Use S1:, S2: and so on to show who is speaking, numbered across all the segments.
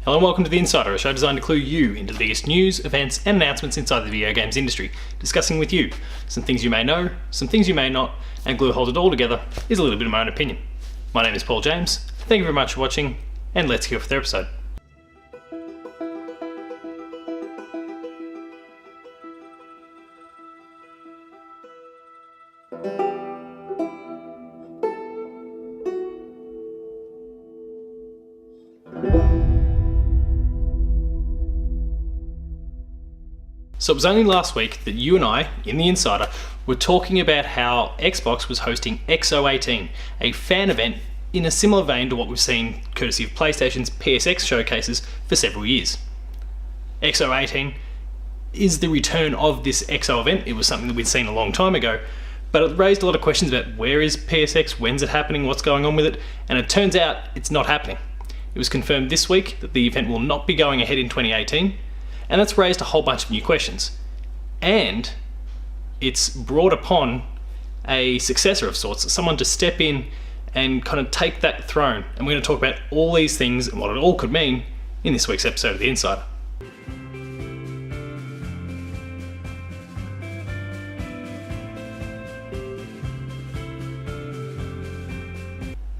S1: Hello and welcome to The Insider, a show designed to clue you into the biggest news, events and announcements inside the video games industry, discussing with you some things you may know, some things you may not, and glue hold it all together is a little bit of my own opinion. My name is Paul James, thank you very much for watching, and let's get off with the episode. So it was only last week that you and I, in The Insider, were talking about how Xbox was hosting XO18, a fan event in a similar vein to what we've seen courtesy of PlayStation's PSX showcases for several years. XO18 is the return of this XO event. It was something that we'd seen a long time ago, but it raised a lot of questions about where is PSX, when's it happening, what's going on with it, and it turns out it's not happening. It was confirmed this week that the event will not be going ahead in 2018, and that's raised a whole bunch of new questions. And it's brought upon a successor of sorts, someone to step in and kind of take that throne. And we're going to talk about all these things and what it all could mean in this week's episode of The Insider.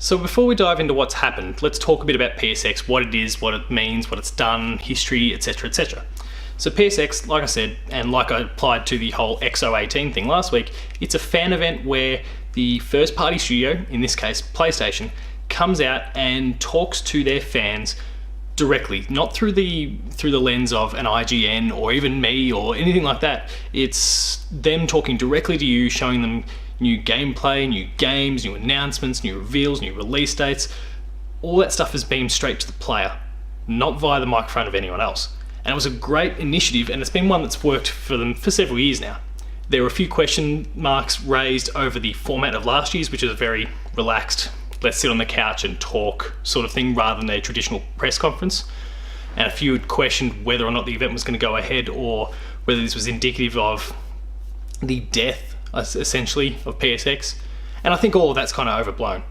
S1: So before we dive into what's happened, let's talk a bit about PSX, what it is, what it means, what it's done, history, etc, etc. So PSX, like I said, and like I applied to the whole XO18 thing last week, it's a fan event where the first party studio, in this case PlayStation, comes out and talks to their fans directly, not through the lens of an IGN or even me or anything like that. It's them talking directly to you, showing them new gameplay, new games, new announcements, new reveals, new release dates. All that stuff is beamed straight to the player, not via the microphone of anyone else. And it was a great initiative, and it's been one that's worked for them for several years now. There were a few question marks raised over the format of last year's, which is a very relaxed, let's sit on the couch and talk sort of thing rather than a traditional press conference. And a few had questioned whether or not the event was going to go ahead or whether this was indicative of the death, essentially, of PSX. And I think all of that's kind of overblown.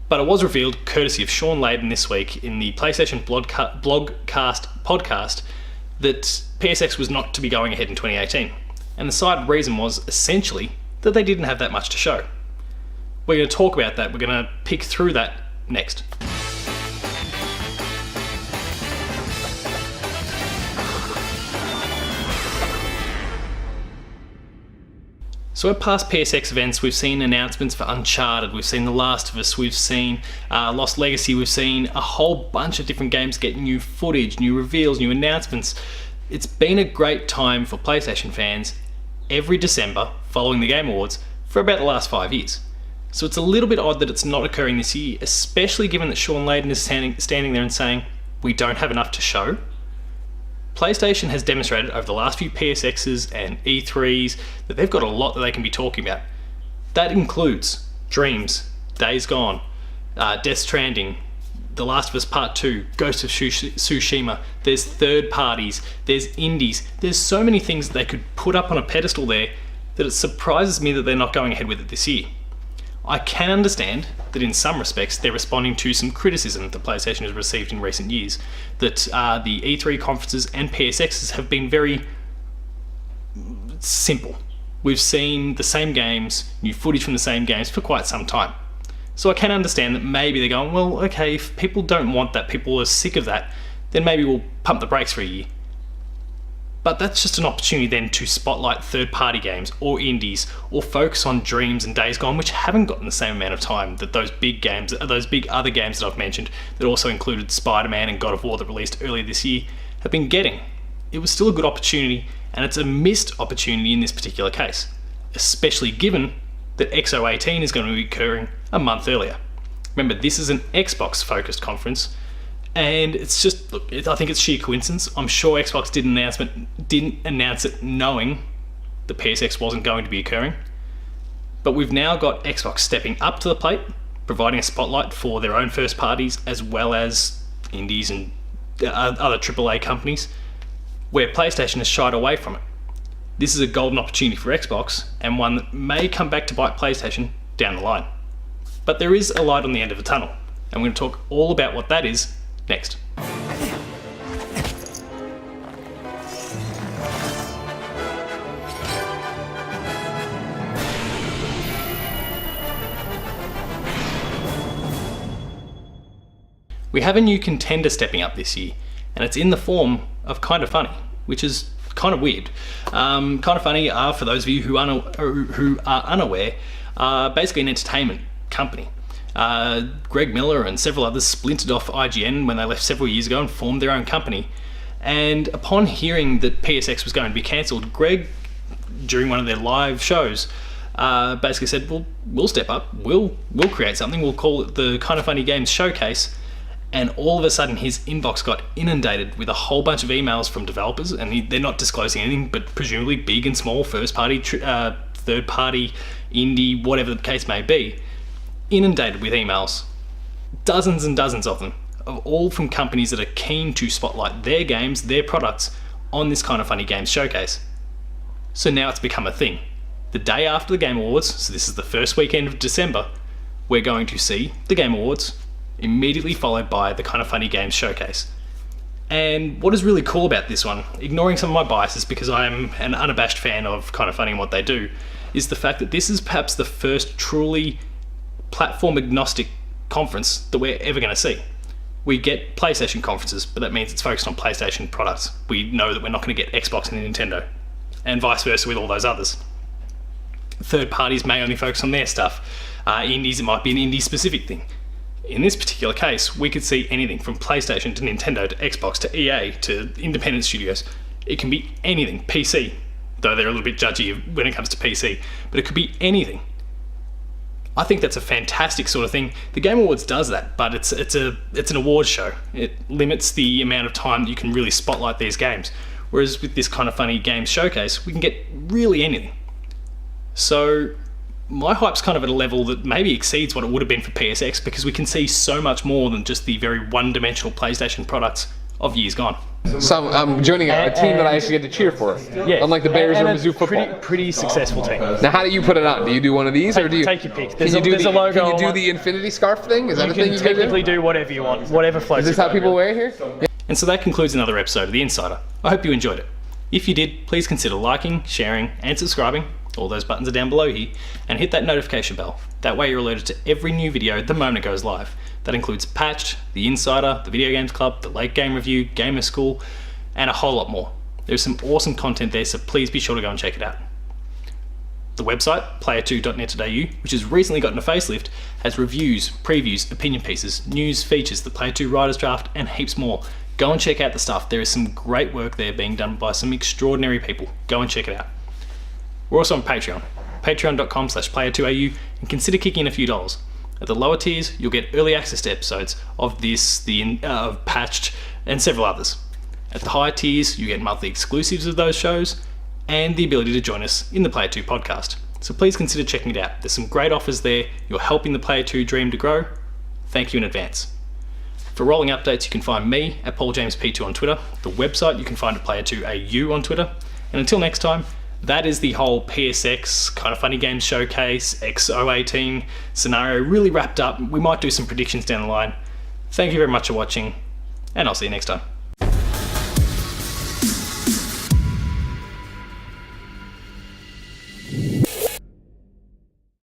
S1: But it was revealed, courtesy of Sean Layden this week in the PlayStation Blogcast podcast, that PSX was not to be going ahead in 2018. And the side reason was essentially that they didn't have that much to show. We're going to talk about that, we're going to pick through that next. So at past PSX events, we've seen announcements for Uncharted, we've seen The Last of Us, we've seen Lost Legacy, we've seen a whole bunch of different games get new footage, new reveals, new announcements. It's been a great time for PlayStation fans every December following the Game Awards for about the last 5 years. So it's a little bit odd that it's not occurring this year, especially given that Sean Layden is standing there and saying, we don't have enough to show. PlayStation has demonstrated over the last few PSXs and E3s that they've got a lot that they can be talking about. That includes Dreams, Days Gone, Death Stranding, The Last of Us Part 2, Ghost of Tsushima, there's third parties, there's indies, there's so many things that they could put up on a pedestal there that it surprises me that they're not going ahead with it this year. I can understand that in some respects they're responding to some criticism that PlayStation has received in recent years, that the E3 conferences and PSXs have been very simple. We've seen the same games, new footage from the same games for quite some time. So I can understand that maybe they're going, well, okay, if people don't want that, people are sick of that, then maybe we'll pump the brakes for a year. But that's just an opportunity then to spotlight third-party games or indies, or focus on Dreams and Days Gone, which haven't gotten the same amount of time that those big games, those big other games that I've mentioned, that also included Spider-Man and God of War that released earlier this year, have been getting. It was still a good opportunity, and it's a missed opportunity in this particular case, especially given that XO18 is going to be occurring a month earlier. Remember, this is an Xbox-focused conference, and it's just, look, I think it's sheer coincidence. I'm sure Xbox didn't announce it knowing the PSX wasn't going to be occurring. But we've now got Xbox stepping up to the plate, providing a spotlight for their own first parties as well as indies and other AAA companies, where PlayStation has shied away from it. This is a golden opportunity for Xbox, and one that may come back to bite PlayStation down the line. But there is a light on the end of the tunnel, and we're going to talk all about what that is next. We have a new contender stepping up this year, and it's in the form of Kinda Funny, which is kind of weird. Kinda Funny are, for those of you who are unaware, basically an entertainment company. Greg Miller and several others splintered off IGN when they left several years ago and formed their own company. And upon hearing that PSX was going to be cancelled, Greg, during one of their live shows, basically said, well, we'll step up, we'll create something, we'll call it the Kinda Funny Games Showcase. And all of a sudden his inbox got inundated with a whole bunch of emails from developers, and they're not disclosing anything, but presumably big and small, first party, third party, indie, whatever the case may be, inundated with emails, dozens and dozens of them, all from companies that are keen to spotlight their games, their products on this Kinda Funny Games Showcase. So now it's become a thing. The day after the Game Awards, so this is the first weekend of December, we're going to see the Game Awards, immediately followed by the Kinda Funny Games Showcase. And what is really cool about this one, ignoring some of my biases because I'm an unabashed fan of Kinda Funny and what they do, is the fact that this is perhaps the first truly platform agnostic conference that we're ever going to see. We get PlayStation conferences, but that means it's focused on PlayStation products. We know that we're not going to get Xbox and Nintendo, and vice versa with all those others. Third parties may only focus on their stuff. Indies, it might be an indie specific thing. In this particular case, we could see anything from PlayStation to Nintendo to Xbox to EA to independent studios. It can be anything. PC, though they're a little bit judgy when it comes to PC, but it could be anything. I think that's a fantastic sort of thing. The Game Awards does that, but it's an awards show. It limits the amount of time that you can really spotlight these games. Whereas with this Kinda Funny Games Showcase, we can get really anything. So my hype's kind of at a level that maybe exceeds what it would have been for PSX, because we can see so much more than just the very one-dimensional PlayStation products of years gone.
S2: So I'm joining a team that I actually get to cheer for.
S1: Yeah.
S2: Unlike the Bears or Mizzou football.
S1: Pretty successful team.
S2: Now, how do you put it on? Do you do one of these, or do you
S1: take your pick?
S2: Can you do the infinity scarf thing? Is that a thing you can
S1: technically do whatever you want, whatever floats.
S2: Is this how people wear it here? Yeah.
S1: And so that concludes another episode of The Insider. I hope you enjoyed it. If you did, please consider liking, sharing, and subscribing. All those buttons are down below here, and hit that notification bell. That way you're alerted to every new video the moment it goes live. That includes Patched, The Insider, the Video Games Club, the Late Game Review, Gamer School, and a whole lot more. There's some awesome content there, so please be sure to go and check it out. The website, player2.net.au, which has recently gotten a facelift, has reviews, previews, opinion pieces, news, features, the Player 2 Writers Draft, and heaps more. Go and check out the stuff. There is some great work there being done by some extraordinary people. Go and check it out. We're also on Patreon, patreon.com/player2au, and consider kicking in a few dollars. At the lower tiers, you'll get early access to episodes of this, of Patched, and several others. At the higher tiers, you get monthly exclusives of those shows, and the ability to join us in the Player 2 podcast. So please consider checking it out. There's some great offers there. You're helping the Player 2 dream to grow. Thank you in advance. For rolling updates, you can find me at PaulJamesP2 on Twitter. The website you can find at Player2AU on Twitter. And until next time, that is the whole PSX Kinda Funny Games Showcase X018 scenario really wrapped up. We might do some predictions down the line. Thank you very much for watching, and I'll see you next time.